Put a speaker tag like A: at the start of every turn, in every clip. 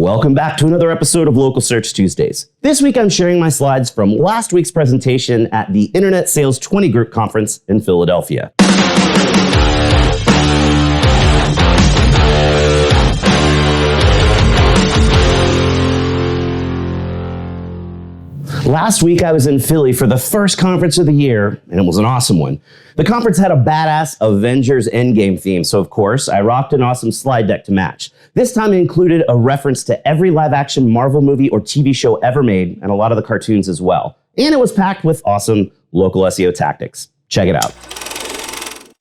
A: Welcome back to another episode of Local Search Tuesdays. This week I'm sharing my slides from last week's presentation at the Internet Sales 20 Group Conference in Philadelphia. Last week I was in Philly for the first conference of the year, and it was an awesome one. The conference had a badass Avengers Endgame theme, so of course I rocked an awesome slide deck to match. This time it included a reference to every live-action Marvel movie or TV show ever made, and a lot of the cartoons as well. And it was packed with awesome local SEO tactics. Check it out.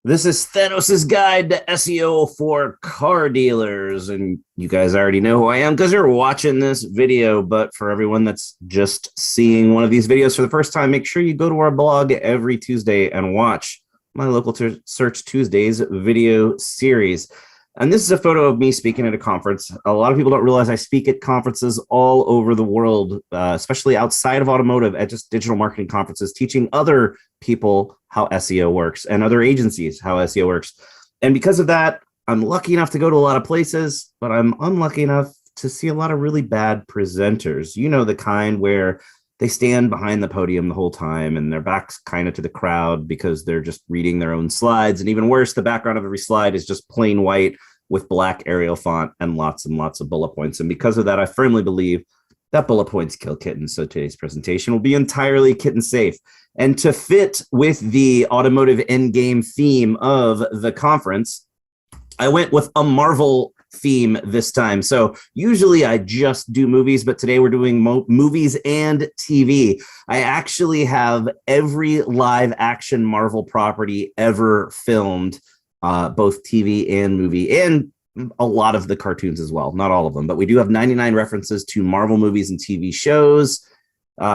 A: This is Thanos' guide to SEO for car dealers, and you guys already know who I am because you're watching this video, but for everyone that's just seeing one of these videos for the first time, make sure you go to our blog every Tuesday and watch my Local Search Tuesdays video series. And this is a photo of me speaking at a conference. A lot of people don't realize I speak at conferences all over the world, especially outside of automotive, at just digital marketing conferences, teaching other people how SEO works and other agencies how SEO works. And because of that, I'm lucky enough to go to a lot of places, but I'm unlucky enough to see a lot of really bad presenters. You know, the kind where they stand behind the podium the whole time and their back's kind of to the crowd because they're just reading their own slides. And even worse, the background of every slide is just plain white with black Arial font and lots of bullet points. And because of that, I firmly believe that bullet points kill kittens. So today's presentation will be entirely kitten safe. And to fit with the automotive endgame theme of the conference, I went with a Marvel theme this time. So usually I just do movies, but today we're doing movies and TV. I actually have every live action Marvel property ever filmed, both TV and movie, and a lot of the cartoons as well. Not all of them, but we do have 99 references to Marvel movies and TV shows,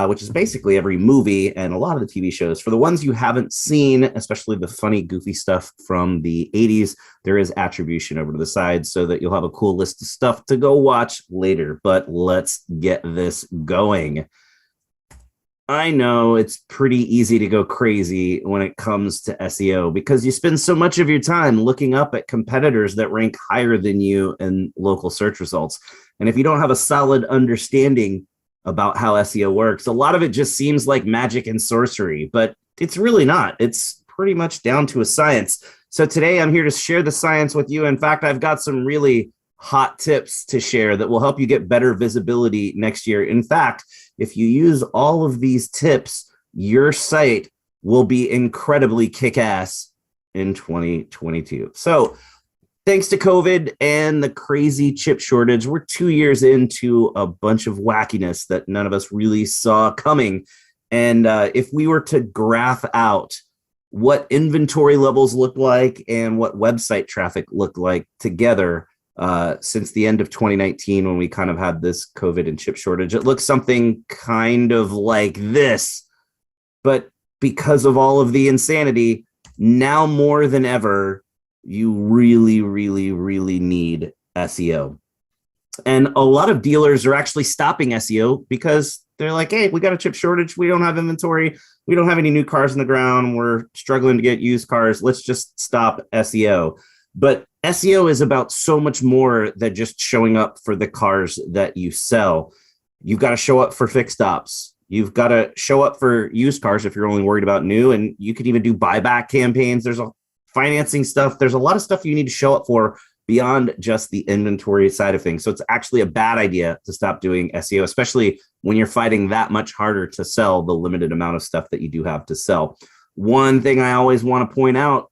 A: which is basically every movie and a lot of the TV shows. For the ones you haven't seen, especially the funny, goofy stuff from the 80s, there is attribution over to the side so that you'll have a cool list of stuff to go watch later. But let's get this going. I know it's pretty easy to go crazy when it comes to SEO because you spend so much of your time looking up at competitors that rank higher than you in local search results. And if you don't have a solid understanding about how SEO works, a lot of it just seems like magic and sorcery, but it's really not. It's pretty much down to a science. So today I'm here to share the science with you. In fact, I've got some really hot tips to share that will help you get better visibility next year. In fact, if you use all of these tips, your site will be incredibly kick-ass in 2022. So thanks to COVID and the crazy chip shortage, we're 2 years into a bunch of wackiness that none of us really saw coming. And if we were to graph out what inventory levels look like and what website traffic looked like together, since the end of 2019, when we kind of had this COVID and chip shortage, it looks something kind of like this. But because of all of the insanity, now more than ever, you really need SEO. And a lot of dealers are actually stopping SEO because they're like, hey, we got a chip shortage. We don't have inventory. We don't have any new cars on the ground. We're struggling to get used cars. Let's just stop SEO. But SEO is about so much more than just showing up for the cars that you sell. You've got to show up for fixed ops. You've got to show up for used cars if you're only worried about new, and you could even do buyback campaigns. There's a financing stuff. There's a lot of stuff you need to show up for beyond just the inventory side of things. So it's actually a bad idea to stop doing SEO, especially when you're fighting that much harder to sell the limited amount of stuff that you do have to sell. One thing I always want to point out,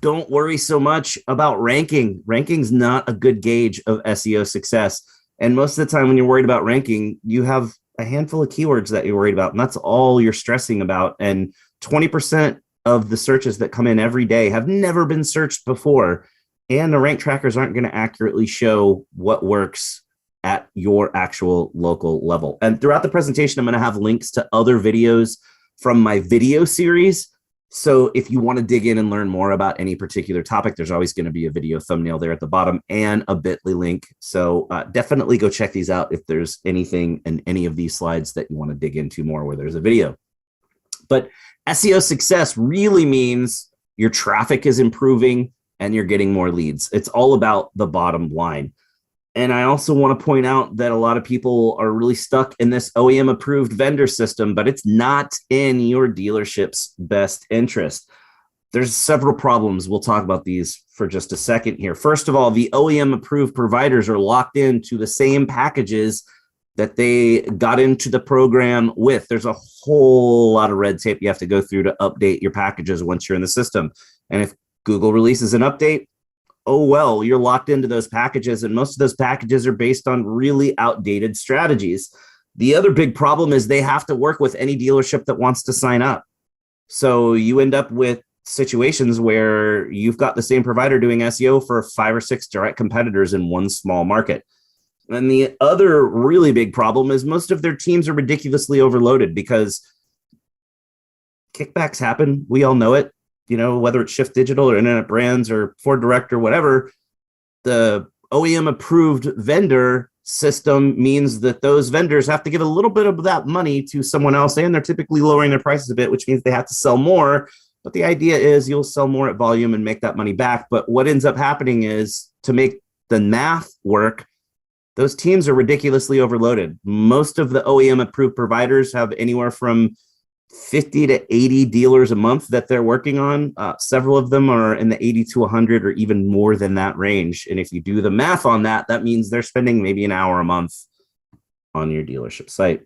A: don't worry so much about ranking. Ranking's not a good gauge of SEO success. And most of the time when you're worried about ranking, you have a handful of keywords that you're worried about, and that's all you're stressing about. And 20% of the searches that come in every day have never been searched before. And the rank trackers aren't going to accurately show what works at your actual local level. And throughout the presentation, I'm going to have links to other videos from my video series. So if you want to dig in and learn more about any particular topic, there's always going to be a video thumbnail there at the bottom and a bit.ly link. So definitely go check these out if there's anything in any of these slides that you want to dig into more where there's a video. But SEO success really means your traffic is improving and you're getting more leads. It's all about the bottom line. And I also want to point out that a lot of people are really stuck in this OEM approved vendor system, but it's not in your dealership's best interest. There's several problems. We'll talk about these for just a second here. First of all, the OEM approved providers are locked into the same packages that they got into the program with. There's a whole lot of red tape you have to go through to update your packages once you're in the system. And if Google releases an update, oh, well, you're locked into those packages, and most of those packages are based on really outdated strategies. The other big problem is they have to work with any dealership that wants to sign up. So you end up with situations where you've got the same provider doing SEO for 5 or 6 direct competitors in one small market. And the other really big problem is most of their teams are ridiculously overloaded because kickbacks happen. We all know it. You know, whether it's Shift Digital or Internet Brands or Ford Direct or whatever, the OEM approved vendor system means that those vendors have to give a little bit of that money to someone else, and they're typically lowering their prices a bit, which means they have to sell more. But the idea is you'll sell more at volume and make that money back. But what ends up happening is, to make the math work, those teams are ridiculously overloaded. Most of the OEM approved providers have anywhere from 50 to 80 dealers a month that they're working on. Several of them are in the 80 to 100 or even more than that range. And if you do the math on that, that means they're spending maybe an hour a month on your dealership site.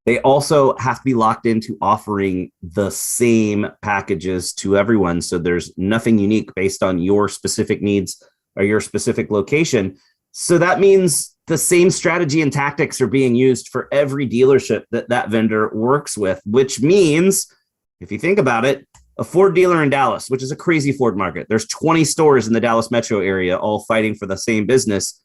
A: They also have to be locked into offering the same packages to everyone. So there's nothing unique based on your specific needs or your specific location. So that means the same strategy and tactics are being used for every dealership that that vendor works with, which means, if you think about it, a Ford dealer in Dallas, which is a crazy Ford market, there's 20 stores in the Dallas metro area all fighting for the same business.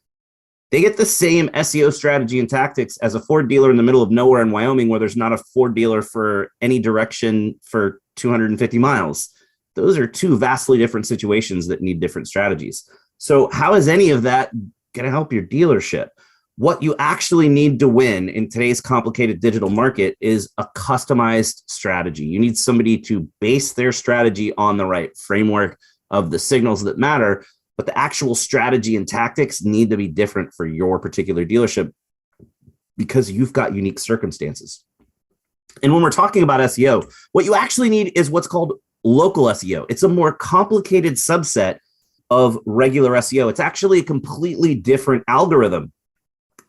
A: They get the same SEO strategy and tactics as a Ford dealer in the middle of nowhere in Wyoming, where there's not a Ford dealer for any direction for 250 miles. Those are two vastly different situations that need different strategies. So how is any of that going to help your dealership? What you actually need to win in today's complicated digital market is a customized strategy. You need somebody to base their strategy on the right framework of the signals that matter, but the actual strategy and tactics need to be different for your particular dealership because you've got unique circumstances. And when we're talking about SEO, what you actually need is what's called local SEO. It's a more complicated subset of regular SEO. It's actually a completely different algorithm.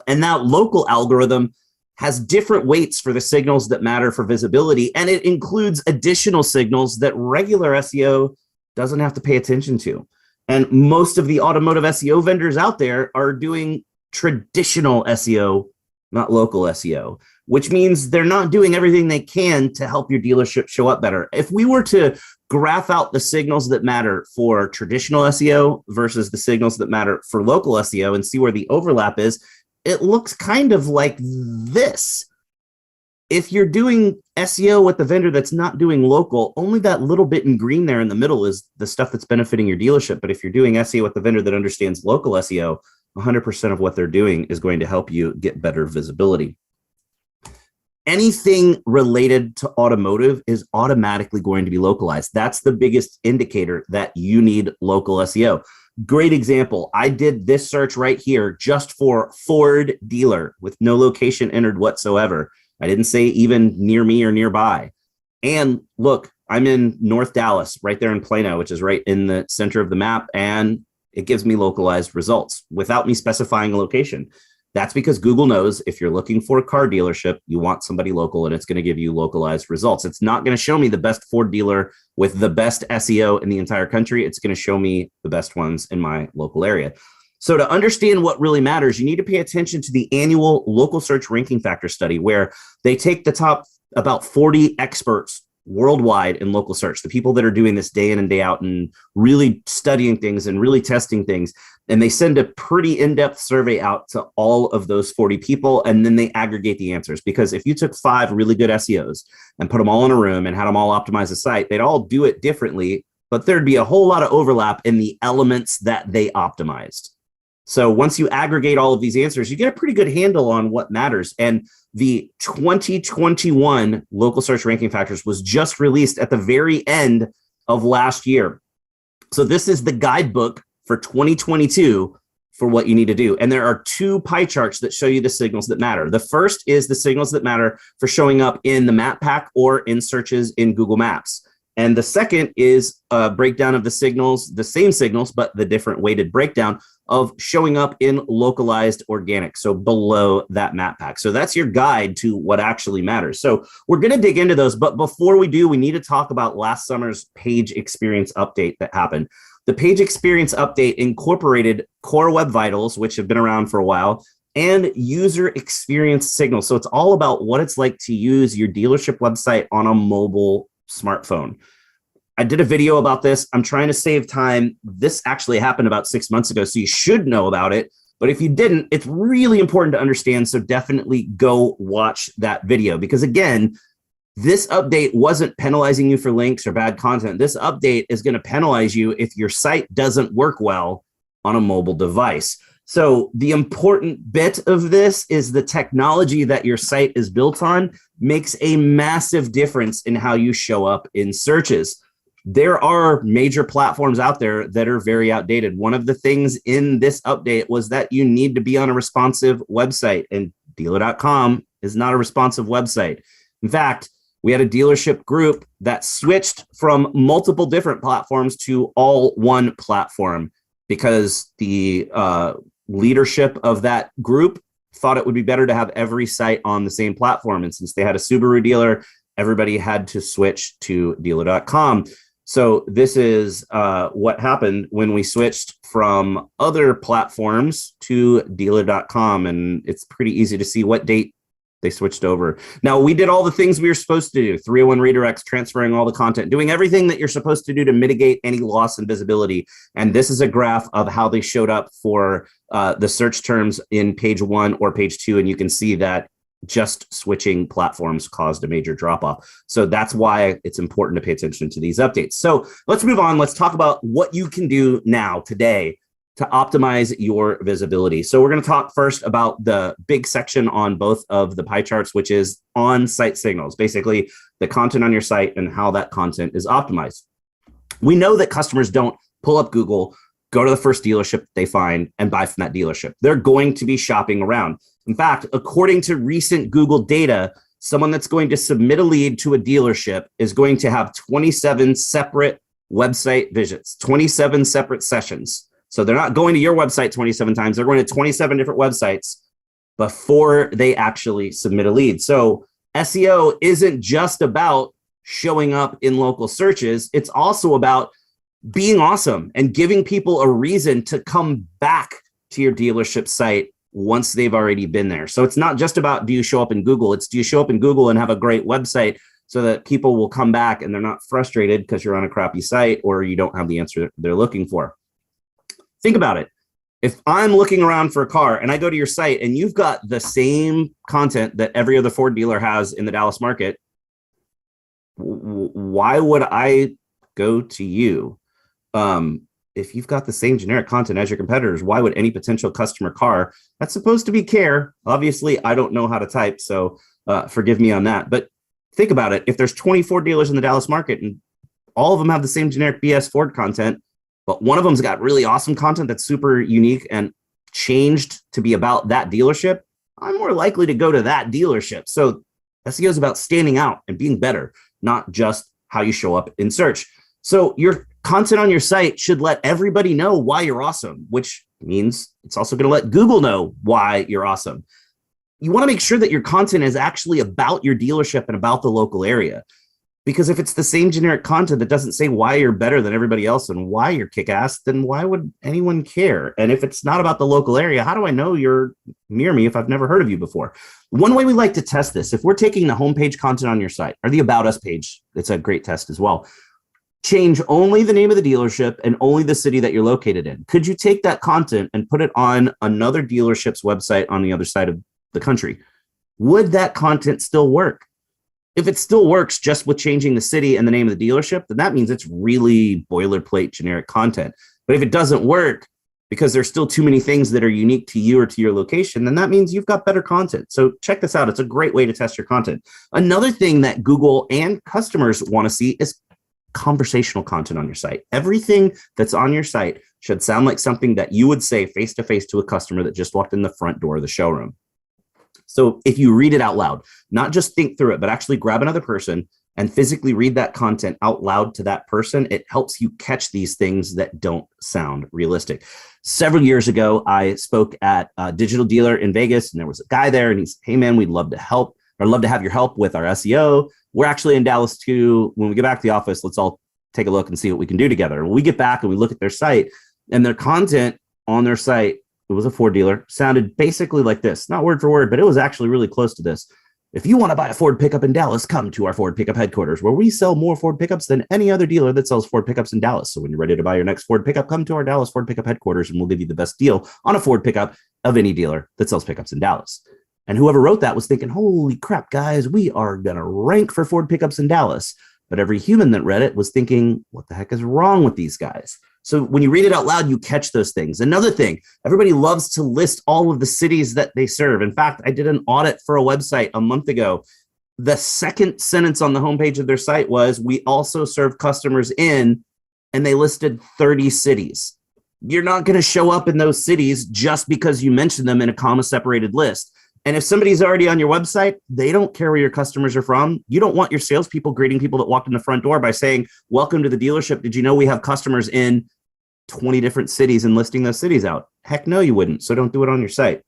A: And that local algorithm has different weights for the signals that matter for visibility, and it includes additional signals that regular SEO doesn't have to pay attention to. And most of the automotive SEO vendors out there are doing traditional SEO, not local SEO, which means they're not doing everything they can to help your dealership show up better. If we were to graph out the signals that matter for traditional SEO versus the signals that matter for local SEO and see where the overlap is, it looks kind of like this. If you're doing SEO with the vendor that's not doing local, only that little bit in green there in the middle is the stuff that's benefiting your dealership. But if you're doing SEO with the vendor that understands local SEO, 100% of what they're doing is going to help you get better visibility. Anything related to automotive is automatically going to be localized. That's the biggest indicator that you need local SEO. Great example. I did this search right here just for Ford dealer with no location entered whatsoever. I didn't say even near me or nearby. And look, I'm in North Dallas, right there in Plano, which is right in the center of the map. And it gives me localized results without me specifying a location. That's because Google knows if you're looking for a car dealership, you want somebody local, and it's going to give you localized results. It's not going to show me the best Ford dealer with the best SEO in the entire country. It's going to show me the best ones in my local area. So to understand what really matters, you need to pay attention to the annual local search ranking factor study, where they take the top about 40 experts worldwide in local search, the people that are doing this day in and day out and really studying things and really testing things. And they send a pretty in-depth survey out to all of those 40 people, and then they aggregate the answers. Because if you took 5 really good SEOs and put them all in a room and had them all optimize the site, they'd all do it differently, but there'd be a whole lot of overlap in the elements that they optimized. So once you aggregate all of these answers, you get a pretty good handle on what matters. And the 2021 local search ranking factors was just released at the very end of last year. So this is the guidebook for 2022 for what you need to do. And there are two pie charts that show you the signals that matter. The first is the signals that matter for showing up in the map pack or in searches in Google Maps. And the second is a breakdown of the signals, the same signals, but the different weighted breakdown of showing up in localized organic, so below that map pack. So that's your guide to what actually matters. So we're going to dig into those, but before we do, we need to talk about last summer's page experience update that happened. The page experience update incorporated core web vitals, which have been around for a while, and user experience signals. So it's all about what it's like to use your dealership website on a mobile smartphone. I did a video about this. I'm trying to save time. This actually happened about 6 months ago, so you should know about it. But if you didn't, it's really important to understand. So definitely go watch that video, because again, this update wasn't penalizing you for links or bad content. This update is going to penalize you if your site doesn't work well on a mobile device. So the important bit of this is the technology that your site is built on makes a massive difference in how you show up in searches. There are major platforms out there that are very outdated. One of the things in this update was that you need to be on a responsive website, and dealer.com is not a responsive website. In fact, we had a dealership group that switched from multiple different platforms to all one platform because the leadership of that group thought it would be better to have every site on the same platform. And since they had a Subaru dealer, everybody had to switch to dealer.com. So this is what happened when we switched from other platforms to dealer.com. And it's pretty easy to see what date they switched over. Now, we did all the things we were supposed to do, 301 redirects, transferring all the content, doing everything that you're supposed to do to mitigate any loss in visibility. And this is a graph of how they showed up for the search terms in page 1 or page 2. And you can see that just switching platforms caused a major drop off. So that's why it's important to pay attention to these updates. So let's move on. Let's talk about what you can do now today to optimize your visibility. So we're going to talk first about the big section on both of the pie charts, which is on-site signals, basically the content on your site and how that content is optimized. We know that customers don't pull up Google, go to the first dealership they find, and buy from that dealership. They're going to be shopping around. In fact, according to recent Google data, someone that's going to submit a lead to a dealership is going to have 27 separate website visits, 27 separate sessions. So they're not going to your website 27 times. They're going to 27 different websites before they actually submit a lead. So SEO isn't just about showing up in local searches. It's also about being awesome and giving people a reason to come back to your dealership site once they've already been there. So it's not just about, do you show up in Google? It's, do you show up in Google and have a great website so that people will come back and they're not frustrated because you're on a crappy site or you don't have the answer they're looking for. Think about it. If I'm looking around for a car and I go to your site and you've got the same content that every other Ford dealer has in the Dallas market, why would I go to you? If you've got the same generic content as your competitors, why would any potential customer car, that's supposed to be care. Obviously, I don't know how to type, so forgive me on that. But think about it. If there's 24 dealers in the Dallas market and all of them have the same generic BS Ford content, but one of them's got really awesome content that's super unique and changed to be about that dealership, I'm more likely to go to that dealership. So SEO is about standing out and being better, not just how you show up in search. So your content on your site should let everybody know why you're awesome, which means it's also going to let Google know why you're awesome. You want to make sure that your content is actually about your dealership and about the local area. Because if it's the same generic content that doesn't say why you're better than everybody else and why you're kick-ass, then why would anyone care? And if it's not about the local area, how do I know you're near me if I've never heard of you before? One way we like to test this, if we're taking the homepage content on your site or the About Us page, it's a great test as well. Change only the name of the dealership and only the city that you're located in. Could you take that content and put it on another dealership's website on the other side of the country? Would that content still work? If it still works just with changing the city and the name of the dealership, then that means it's really boilerplate generic content. But if it doesn't work because there's still too many things that are unique to you or to your location, then that means you've got better content. So check this out. It's a great way to test your content. Another thing that Google and customers want to see is conversational content on your site. Everything that's on your site should sound like something that you would say face-to-face to a customer that just walked in the front door of the showroom. So if you read it out loud, not just think through it, but actually grab another person and physically read that content out loud to that person, it helps you catch these things that don't sound realistic. Several years ago, I spoke at a digital dealer in Vegas, and there was a guy there, and he said, "Hey man, we'd love to help, or love to have your help with our SEO. We're actually in Dallas too. When we get back to the office, let's all take a look and see what we can do together." And we get back and we look at their site, and their content on their site, it was a Ford dealer, sounded basically like this, not word for word, but it was actually really close to this. "If you want to buy a Ford pickup in Dallas, come to our Ford pickup headquarters, where we sell more Ford pickups than any other dealer that sells Ford pickups in Dallas. So when you're ready to buy your next Ford pickup, come to our Dallas Ford pickup headquarters, and we'll give you the best deal on a Ford pickup of any dealer that sells pickups in Dallas." And whoever wrote that was thinking, holy crap, guys, we are going to rank for Ford pickups in Dallas. But every human that read it was thinking, what the heck is wrong with these guys? So when you read it out loud, you catch those things. Another thing, everybody loves to list all of the cities that they serve. In fact, I did an audit for a website a month ago. The second sentence on the homepage of their site was, "We also serve customers in," and they listed 30 cities. You're not going to show up in those cities just because you mentioned them in a comma separated list. And if somebody's already on your website, they don't care where your customers are from. You don't want your salespeople greeting people that walked in the front door by saying, "Welcome to the dealership. Did you know we have customers in 20 different cities," and listing those cities out? Heck no, you wouldn't. So don't do it on your site.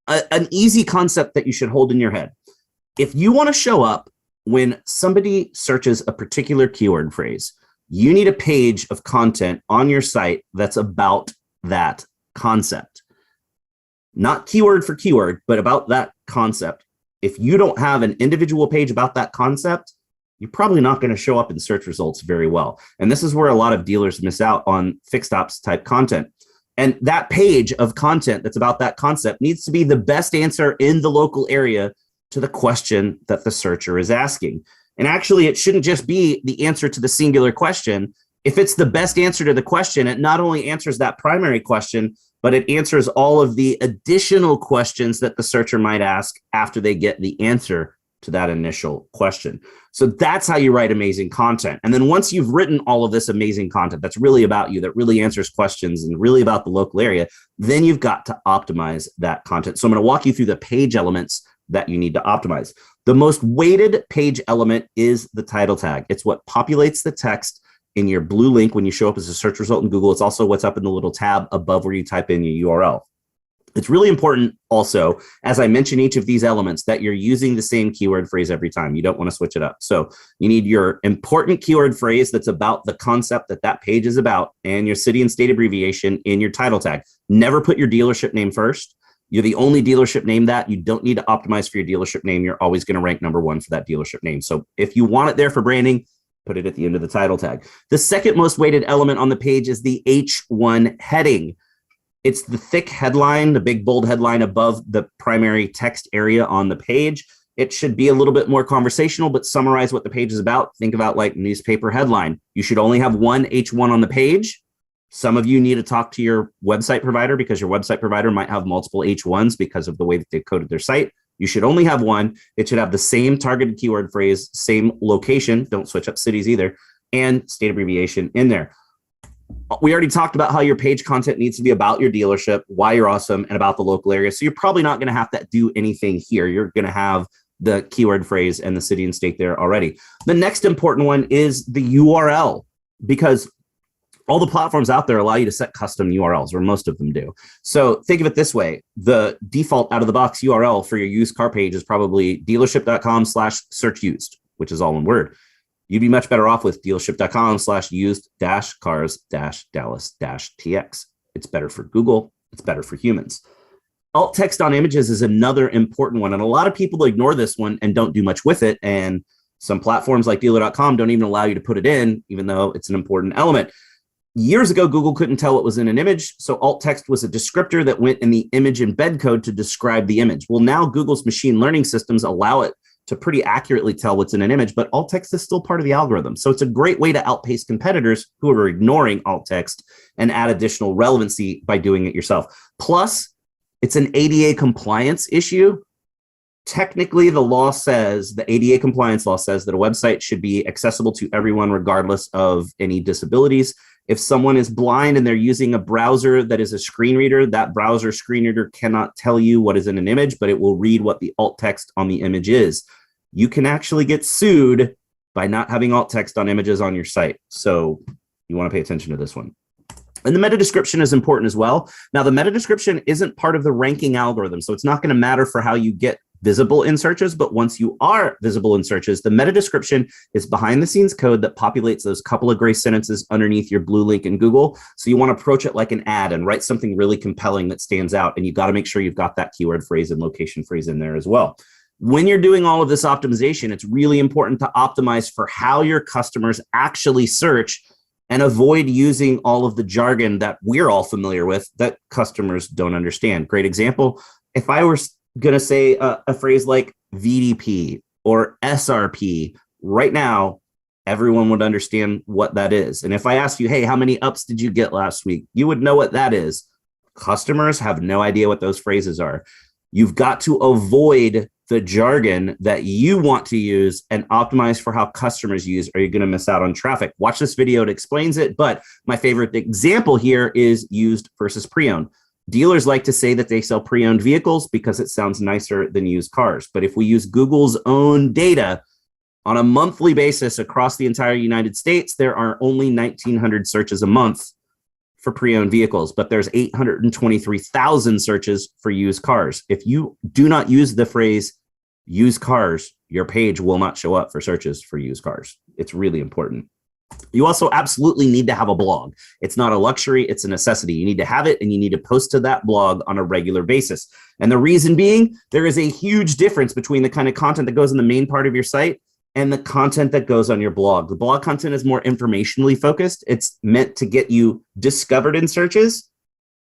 A: An easy concept that you should hold in your head. If you want to show up when somebody searches a particular keyword phrase, you need a page of content on your site that's about that concept. Not keyword for keyword, but about that concept. If you don't have an individual page about that concept, you're probably not going to show up in search results very well. And this is where a lot of dealers miss out on fixed ops type content. And that page of content that's about that concept needs to be the best answer in the local area to the question that the searcher is asking. And actually, it shouldn't just be the answer to the singular question. If it's the best answer to the question, it not only answers that primary question, but it answers all of the additional questions that the searcher might ask after they get the answer to that initial question. So that's how you write amazing content. And then once you've written all of this amazing content that's really about you, that really answers questions and really about the local area, then you've got to optimize that content. So I'm going to walk you through the page elements that you need to optimize. The most weighted page element is the title tag. It's what populates the text in your blue link when you show up as a search result in Google. It's also what's up in the little tab above where you type in your URL. It's really important also, as I mention each of these elements, that you're using the same keyword phrase every time. You don't want to switch it up. So you need your important keyword phrase that's about the concept that that page is about, and your city and state abbreviation in your title tag. Never put your dealership name first. You're the only dealership name that. You don't need to optimize for your dealership name. You're always going to rank #1 for that dealership name. So if you want it there for branding, put it at the end of the title tag. The second most weighted element on the page is the H1 heading. It's the thick headline, the big bold headline above the primary text area on the page. It should be a little bit more conversational, but summarize what the page is about. Think about like newspaper headline. You should only have one H1 on the page. Some of you need to talk to your website provider because your website provider might have multiple H1s because of the way that they've coded their site. You should only have one. It should have the same targeted keyword phrase, same location. Don't switch up cities either, and state abbreviation in there. We already talked about how your page content needs to be about your dealership, why you're awesome, and about the local area. So you're probably not going to have to do anything here. You're going to have the keyword phrase and the city and state there already. The next important one is the URL, because all the platforms out there allow you to set custom URLs, or most of them do. So think of it this way. The default out of the box URL for your used car page is probably dealership.com/search-used, which is all one word. You'd be much better off with dealership.com/used-cars-dallas-tx. It's better for Google. It's better for humans. Alt text on images is another important one. And a lot of people ignore this one and don't do much with it. And some platforms like dealer.com don't even allow you to put it in, even though it's an important element. Years ago, Google couldn't tell what was in an image. So alt text was a descriptor that went in the image embed code to describe the image. Well, now Google's machine learning systems allow it to pretty accurately tell what's in an image, but alt text is still part of the algorithm. So it's a great way to outpace competitors who are ignoring alt text and add additional relevancy by doing it yourself. Plus, it's an ADA compliance issue technically the law says, the ADA compliance law says that a website should be accessible to everyone regardless of any disabilities. If someone is blind and they're using a browser that is a screen reader, that browser screen reader cannot tell you what is in an image, but it will read what the alt text on the image is. You can actually get sued by not having alt text on images on your site. So you want to pay attention to this one. And the meta description is important as well. Now, the meta description isn't part of the ranking algorithm, so it's not going to matter for how you get visible in searches, but once you are visible in searches, the meta description is behind the scenes code that populates those couple of gray sentences underneath your blue link in Google. So you want to approach it like an ad and write something really compelling that stands out. And you've got to make sure you've got that keyword phrase and location phrase in there as well. When you're doing all of this optimization, it's really important to optimize for how your customers actually search and avoid using all of the jargon that we're all familiar with that customers don't understand. Great example. If I were going to say a phrase like VDP or SRP, right now, everyone would understand what that is. And if I ask you, hey, how many ups did you get last week? You would know what that is. Customers have no idea what those phrases are. You've got to avoid the jargon that you want to use and optimize for how customers use, or you're going to miss out on traffic. Watch this video, it explains it. But my favorite example here is used versus pre-owned. Dealers like to say that they sell pre-owned vehicles because it sounds nicer than used cars. But if we use Google's own data on a monthly basis across the entire United States, there are only 1,900 searches a month for pre-owned vehicles, but there's 823,000 searches for used cars. If you do not use the phrase used cars, your page will not show up for searches for used cars. It's really important. You also absolutely need to have a blog. It's not a luxury, it's a necessity. You need to have it and you need to post to that blog on a regular basis. And the reason being, there is a huge difference between the kind of content that goes in the main part of your site and the content that goes on your blog. The blog content is more informationally focused. It's meant to get you discovered in searches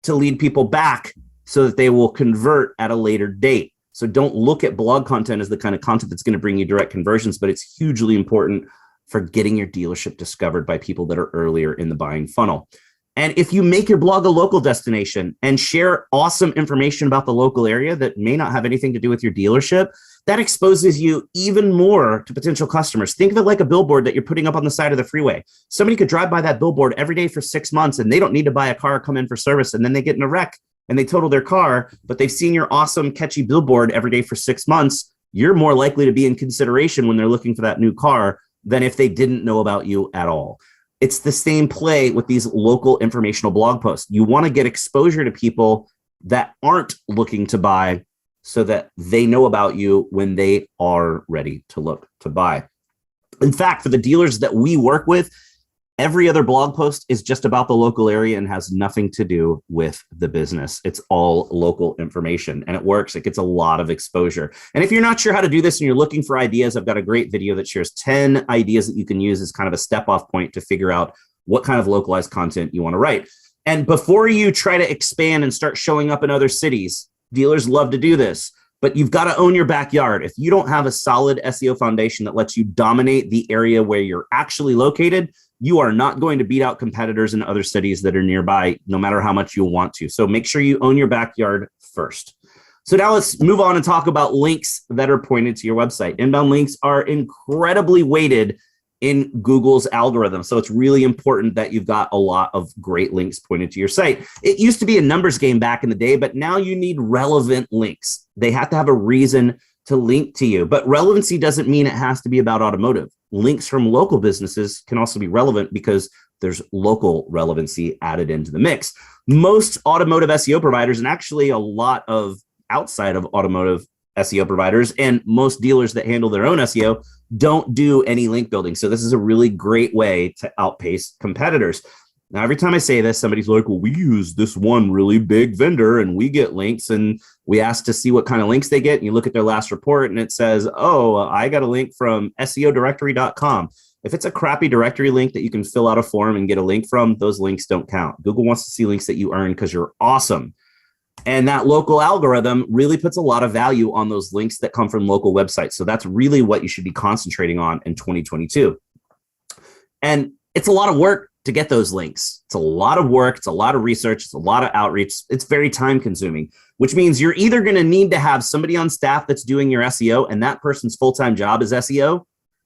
A: to lead people back so that they will convert at a later date. So don't look at blog content as the kind of content that's going to bring you direct conversions, but it's hugely important for getting your dealership discovered by people that are earlier in the buying funnel. And if you make your blog a local destination and share awesome information about the local area that may not have anything to do with your dealership, that exposes you even more to potential customers. Think of it like a billboard that you're putting up on the side of the freeway. Somebody could drive by that billboard every day for 6 months and they don't need to buy a car or come in for service, and then they get in a wreck and they total their car, but they've seen your awesome, catchy billboard every day for 6 months. You're more likely to be in consideration when they're looking for that new car than if they didn't know about you at all. It's the same play with these local informational blog posts. You want to get exposure to people that aren't looking to buy so that they know about you when they are ready to look to buy. In fact, for the dealers that we work with, every other blog post is just about the local area and has nothing to do with the business. It's all local information and it works. It gets a lot of exposure. And if you're not sure how to do this and you're looking for ideas, I've got a great video that shares 10 ideas that you can use as kind of a step off point to figure out what kind of localized content you want to write. And before you try to expand and start showing up in other cities, dealers love to do this, but you've got to own your backyard. If you don't have a solid SEO foundation that lets you dominate the area where you're actually located, you are not going to beat out competitors in other cities that are nearby, no matter how much you want to. So make sure you own your backyard first. So now let's move on and talk about links that are pointed to your website. Inbound links are incredibly weighted in Google's algorithm. So it's really important that you've got a lot of great links pointed to your site. It used to be a numbers game back in the day, but now you need relevant links. They have to have a reason to link to you, but relevancy doesn't mean it has to be about automotive. Links from local businesses can also be relevant because there's local relevancy added into the mix. Most automotive SEO providers, and actually a lot of outside of automotive SEO providers and most dealers that handle their own SEO, don't do any link building. So this is a really great way to outpace competitors. Now, every time I say this, somebody's like, well, we use this one really big vendor and we get links, and we ask to see what kind of links they get. And you look at their last report and it says, oh, I got a link from SEOdirectory.com. If it's a crappy directory link that you can fill out a form and get a link from, those links don't count. Google wants to see links that you earn because you're awesome. And that local algorithm really puts a lot of value on those links that come from local websites. So that's really what you should be concentrating on in 2022. And it's a lot of work to get those links. It's a lot of work. It's a lot of research. It's a lot of outreach. It's very time consuming, which means you're either going to need to have somebody on staff that's doing your SEO and that person's full-time job is SEO,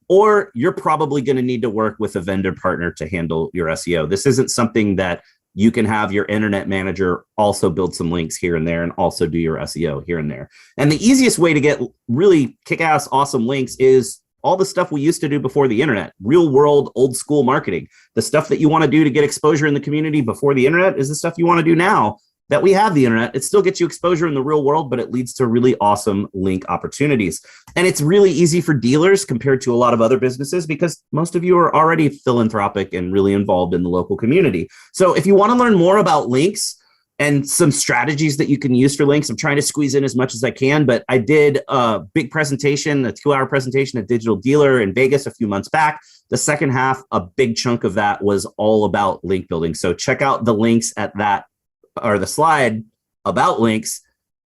A: or you're probably going to need to work with a vendor partner to handle your SEO. This isn't something that you can have your internet manager also build some links here and there and also do your SEO here and there. And the easiest way to get really kick-ass awesome links is all the stuff we used to do before the internet, real world, old school marketing. The stuff that you want to do to get exposure in the community before the internet is the stuff you want to do now that we have the internet. It still gets you exposure in the real world, but it leads to really awesome link opportunities. And it's really easy for dealers compared to a lot of other businesses because most of you are already philanthropic and really involved in the local community. So if you want to learn more about links and some strategies that you can use for links, I'm trying to squeeze in as much as I can, but I did a big presentation, a 2-hour presentation at Digital Dealer in Vegas a few months back. The second half, a big chunk of that was all about link building. So check out the links at that, or the slide about links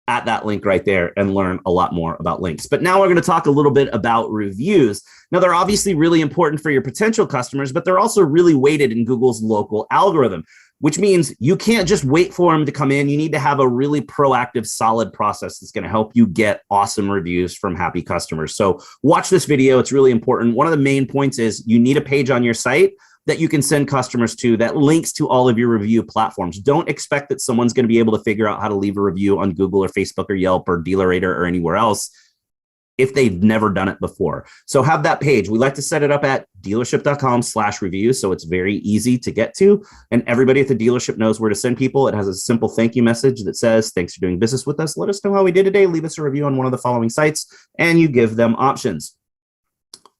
A: at that link right there and learn a lot more about links. But now we're going to talk a little bit about reviews. Now, they're obviously really important for your potential customers, but they're also really weighted in Google's local algorithm, which means you can't just wait for them to come in. You need to have a really proactive, solid process that's going to help you get awesome reviews from happy customers. So watch this video. It's really important. One of the main points is you need a page on your site that you can send customers to that links to all of your review platforms. Don't expect that someone's going to be able to figure out how to leave a review on Google or Facebook or Yelp or DealerRater or anywhere else if they've never done it before. So have that page. We like to set it up at dealership.com/review. So it's very easy to get to. And everybody at the dealership knows where to send people. It has a simple thank you message that says, thanks for doing business with us. Let us know how we did today. Leave us a review on one of the following sites, and you give them options.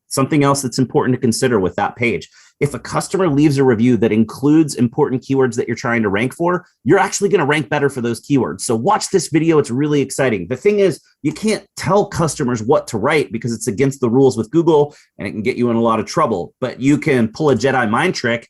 A: Something else that's important to consider with that page. If a customer leaves a review that includes important keywords that you're trying to rank for, you're actually going to rank better for those keywords. So watch this video. It's really exciting. The thing is, you can't tell customers what to write because it's against the rules with Google and it can get you in a lot of trouble. But you can pull a Jedi mind trick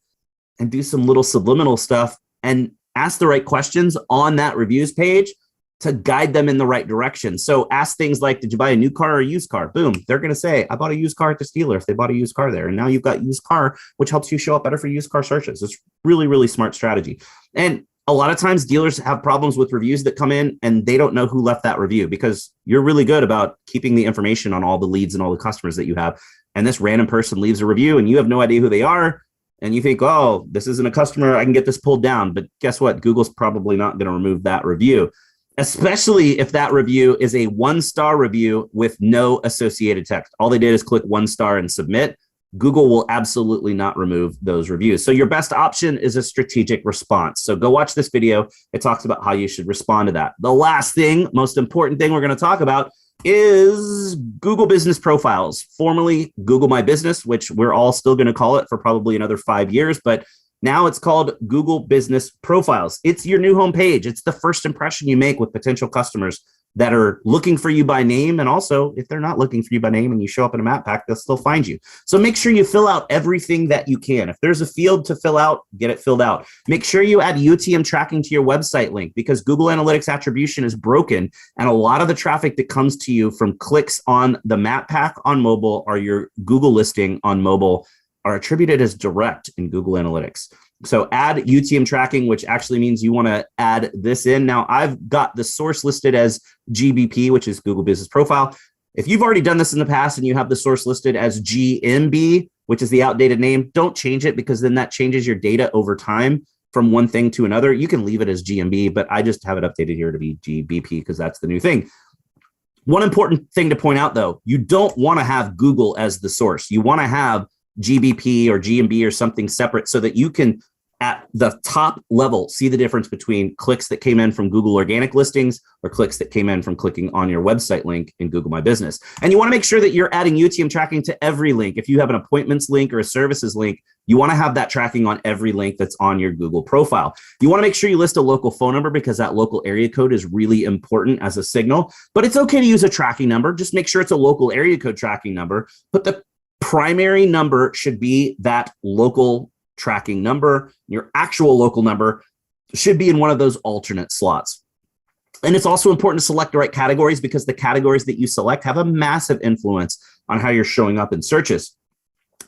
A: and do some little subliminal stuff and ask the right questions on that reviews page to guide them in the right direction. So ask things like, did you buy a new car or a used car? Boom. They're going to say, I bought a used car at this dealer if they bought a used car there. And now you've got used car, which helps you show up better for used car searches. It's really, really smart strategy. And a lot of times dealers have problems with reviews that come in and they don't know who left that review because you're really good about keeping the information on all the leads and all the customers that you have. And this random person leaves a review and you have no idea who they are. And you think, oh, this isn't a customer. I can get this pulled down. But guess what? Google's probably not going to remove that review, especially if that review is a 1-star review with no associated text. All they did is click 1 star and submit. Google will absolutely not remove those reviews. So your best option is a strategic response. So go watch this video. It talks about how you should respond to that. The last thing, most important thing we're going to talk about is Google Business Profiles, formerly Google My Business, which we're all still going to call it for probably another 5 years. But now it's called Google Business Profiles. It's your new homepage. It's the first impression you make with potential customers that are looking for you by name. And also, if they're not looking for you by name and you show up in a map pack, they'll still find you. So make sure you fill out everything that you can. If there's a field to fill out, get it filled out. Make sure you add UTM tracking to your website link because Google Analytics attribution is broken. And a lot of the traffic that comes to you from clicks on the map pack on mobile or your Google listing on mobile are attributed as direct in Google Analytics. So add UTM tracking, which actually means you want to add this in. Now I've got the source listed as GBP, which is Google Business Profile. If you've already done this in the past and you have the source listed as GMB, which is the outdated name, don't change it because then that changes your data over time from one thing to another. You can leave it as GMB, but I just have it updated here to be GBP because that's the new thing. One important thing to point out though, you don't want to have Google as the source. You want to have GBP or GMB or something separate so that you can at the top level see the difference between clicks that came in from Google organic listings or clicks that came in from clicking on your website link in Google My Business. And you want to make sure that you're adding UTM tracking to every link. If you have an appointments link or a services link, you want to have that tracking on every link that's on your Google profile. You want to make sure you list a local phone number because that local area code is really important as a signal, but it's okay to use a tracking number. Just make sure it's a local area code tracking number, but the primary number should be that local tracking number. Your actual local number should be in one of those alternate slots. And it's also important to select the right categories because the categories that you select have a massive influence on how you're showing up in searches.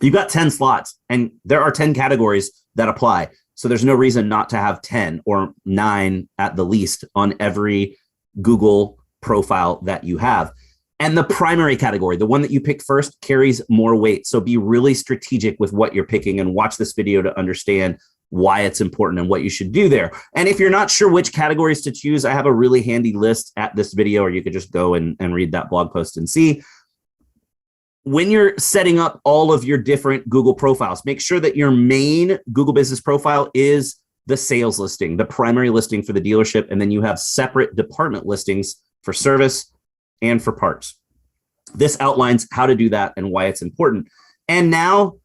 A: You've got 10 slots and there are 10 categories.
B: that apply. So there's no reason not to have 10 or 9 at the least on every Google profile that you have. And the primary category, the one that you pick first, carries more weight. So be really strategic with what you're picking and watch this video to understand why it's important and what you should do there. And if you're not sure which categories to choose, I have a really handy list at this video, or you could just go and read that blog post and see. When you're setting up all of your different Google profiles, make sure that your main Google business profile is the sales listing, the primary listing for the dealership, and then you have separate department listings for service and for parts. This outlines how to do that and why it's important. And now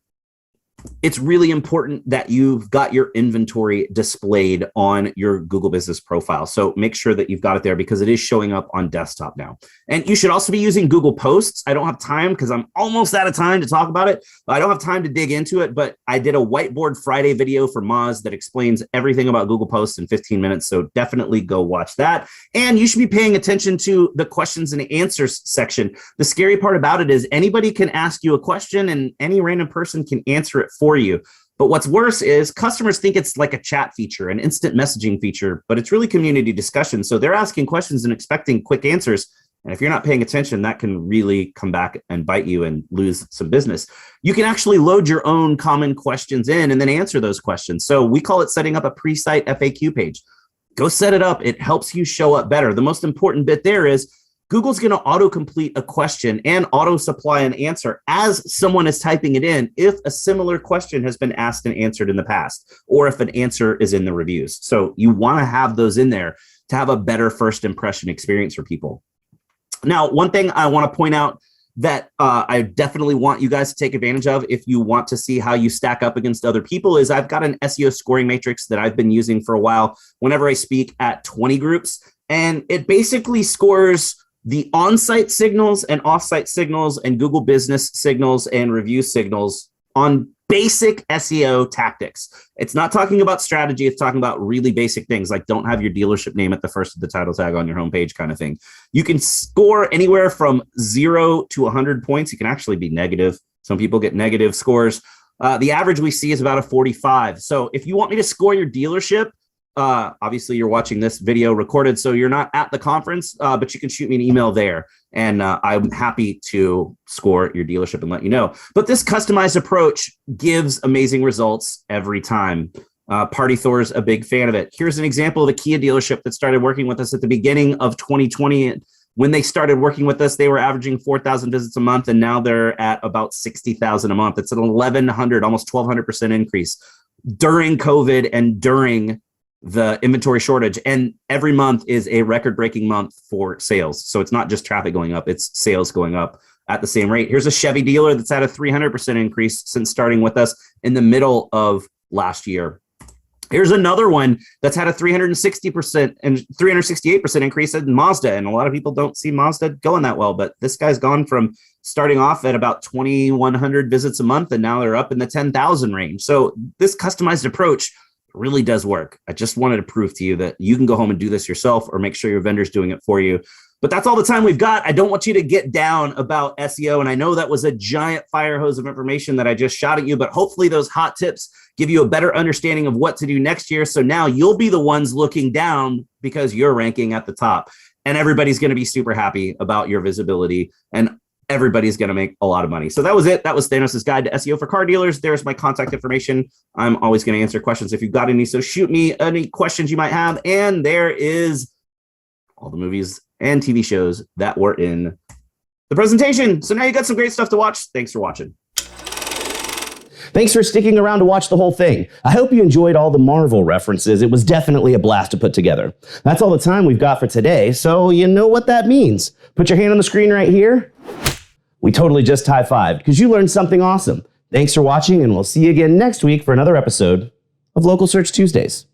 B: it's really important that you've got your inventory displayed on your Google business profile. So make sure that you've got it there because it is showing up on desktop now. And you should also be using Google Posts. I don't have time because I'm almost out of time to talk about it. I don't have time to dig into it, but I did a Whiteboard Friday video for Moz that explains everything about Google Posts in 15 minutes. So definitely go watch that. And you should be paying attention to the questions and answers section. The scary part about it is anybody can ask you a question and any random person can answer it for you. But what's worse is customers think it's like a chat feature, an instant messaging feature, but it's really community discussion. So they're asking questions and expecting quick answers. And if you're not paying attention, that can really come back and bite you and lose some business. You can actually load your own common questions in and then answer those questions. So we call it setting up a pre-site FAQ page. Go set it up. It helps you show up better. The most important bit there is Google's going to auto-complete a question and auto-supply an answer as someone is typing it in if a similar question has been asked and answered in the past, or if an answer is in the reviews. So you want to have those in there to have a better first impression experience for people. Now, one thing I want to point out that I definitely want you guys to take advantage of if you want to see how you stack up against other people is I've got an SEO scoring matrix that I've been using for a while whenever I speak at 20 groups. And it basically scores the on-site signals and off-site signals and Google business signals and review signals on basic SEO tactics. It's not talking about strategy. It's talking about really basic things like don't have your dealership name at the first of the title tag on your homepage kind of thing. You can score anywhere from 0 to 100 points. You can actually be negative. Some people get negative scores. The average we see is about a 45. So if you want me to score your dealership, obviously you're watching this video recorded, so you're not at the conference, but you can shoot me an email there and I'm happy to score your dealership and let you know. But this customized approach gives amazing results every time. Party Thor's a big fan of it. Here's an example of a Kia dealership that started working with us at the beginning of 2020. When they started working with us, they were averaging 4,000 visits a month, and now they're at about 60,000 a month. It's an 1,100, almost 1,200% increase during COVID and during the inventory shortage. And every month is a record-breaking month for sales. So it's not just traffic going up, it's sales going up at the same rate. Here's a Chevy dealer that's had a 300% increase since starting with us in the middle of last year. Here's another one that's had a 360% and 368% increase in Mazda. And a lot of people don't see Mazda going that well, but this guy's gone from starting off at about 2,100 visits a month, and now they're up in the 10,000 range. So this customized approach really does work. I just wanted to prove to you that you can go home and do this yourself or make sure your vendor's doing it for you. But that's all the time we've got. I don't want you to get down about SEO. And I know that was a giant fire hose of information that I just shot at you, but hopefully those hot tips give you a better understanding of what to do next year. So now you'll be the ones looking down because you're ranking at the top and everybody's going to be super happy about your visibility and everybody's going to make a lot of money. So that was it. That was Thanos' guide to SEO for car dealers. There's my contact information. I'm always going to answer questions if you've got any. So shoot me any questions you might have. And there is all the movies and TV shows that were in the presentation. So now you got some great stuff to watch. Thanks for watching.
A: Thanks for sticking around to watch the whole thing. I hope you enjoyed all the Marvel references. It was definitely a blast to put together. That's all the time we've got for today, so you know what that means. Put your hand on the screen right here. We totally just high-fived because you learned something awesome. Thanks for watching, and we'll see you again next week for another episode of Local Search Tuesdays.